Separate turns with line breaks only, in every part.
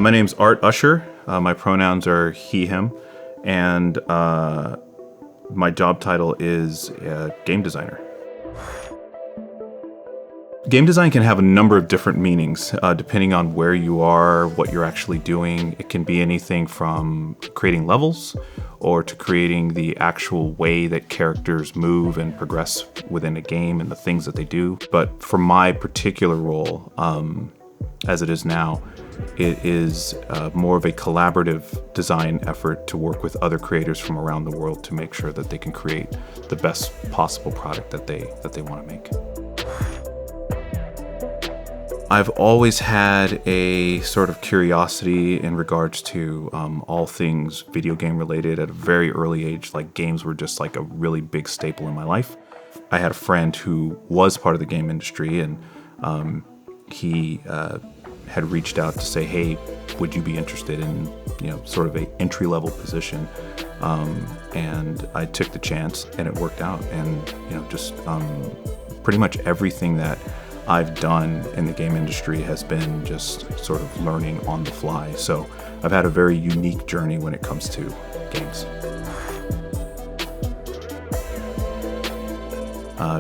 My name's Art Usher. My pronouns are he, him, and my job title is game designer. Game design can have a number of different meanings depending on where you are, what you're actually doing. It can be anything from creating levels or to creating the actual way that characters move and progress within a game and the things that they do. But for my particular role, as it is now, it is more of a collaborative design effort to work with other creators from around the world to make sure that they can create the best possible product that they want to make. I've always had a sort of curiosity in regards to all things video game related at a very early age. Like, games were just like a really big staple in my life. I had a friend who was part of the game industry, and he had reached out to say, hey, would you be interested in, sort of a entry-level position? And I took the chance, and it worked out. And, just pretty much everything that I've done in the game industry has been just sort of learning on the fly. So I've had a very unique journey when it comes to games.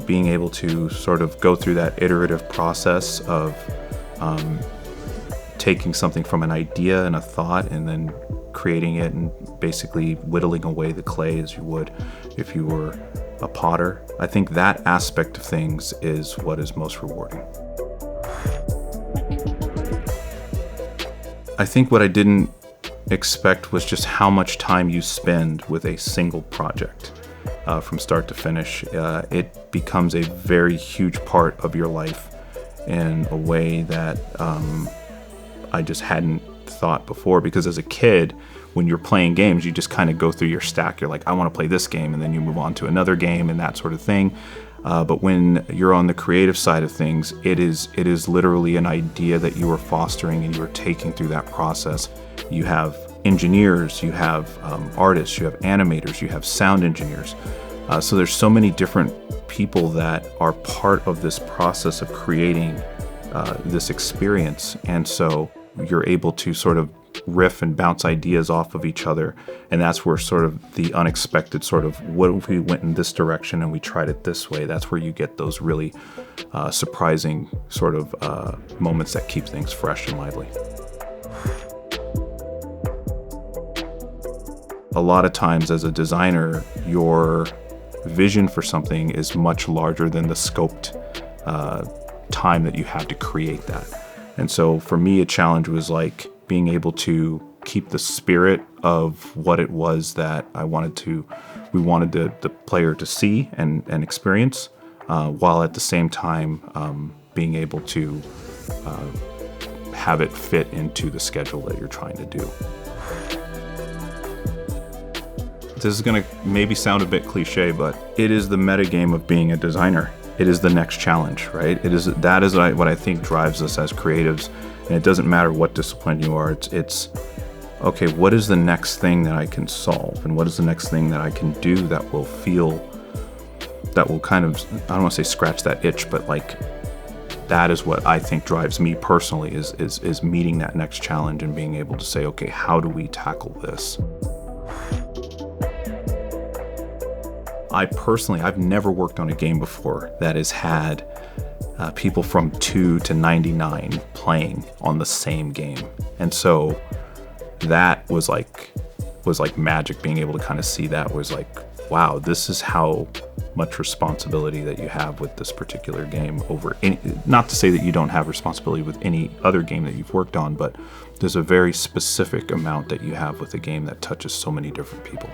Being able to sort of go through that iterative process of taking something from an idea and a thought and then creating it and basically whittling away the clay as you would if you were a potter. I think that aspect of things is what is most rewarding. I think what I didn't expect was just how much time you spend with a single project from start to finish. It becomes a very huge part of your life in a way that I just hadn't thought before, because as a kid, when you're playing games, you just kind of go through your stack. You're like, I want to play this game, and then you move on to another game and that sort of thing. But when you're on the creative side of things, it is literally an idea that you are fostering and you are taking through that process. You have engineers, you have artists, you have animators, you have sound engineers. So there's so many different people that are part of this process of creating this experience. And so you're able to sort of riff and bounce ideas off of each other, and that's where sort of the unexpected sort of, what if we went in this direction and we tried it this way? That's where you get those really surprising sort of moments that keep things fresh and lively. A lot of times as a designer, your vision for something is much larger than the scoped time that you have to create that. And so for me, a challenge was like being able to keep the spirit of what it was that we wanted the player to see and experience, while at the same time being able to have it fit into the schedule that you're trying to do. This is going to maybe sound a bit cliche, but it is the metagame of being a designer. It is the next challenge, right? That is what I think drives us as creatives, and it doesn't matter what discipline you are. It's okay, what is the next thing that I can solve, and what is the next thing that I can do that will kind of, I don't want to say scratch that itch, but like that is what I think drives me personally is meeting that next challenge and being able to say, okay, how do we tackle this? I've never worked on a game before that has had people from 2 to 99 playing on the same game. And so that was like magic. Being able to kind of see that was like, wow, this is how much responsibility that you have with this particular game over any, not to say that you don't have responsibility with any other game that you've worked on, but there's a very specific amount that you have with a game that touches so many different people.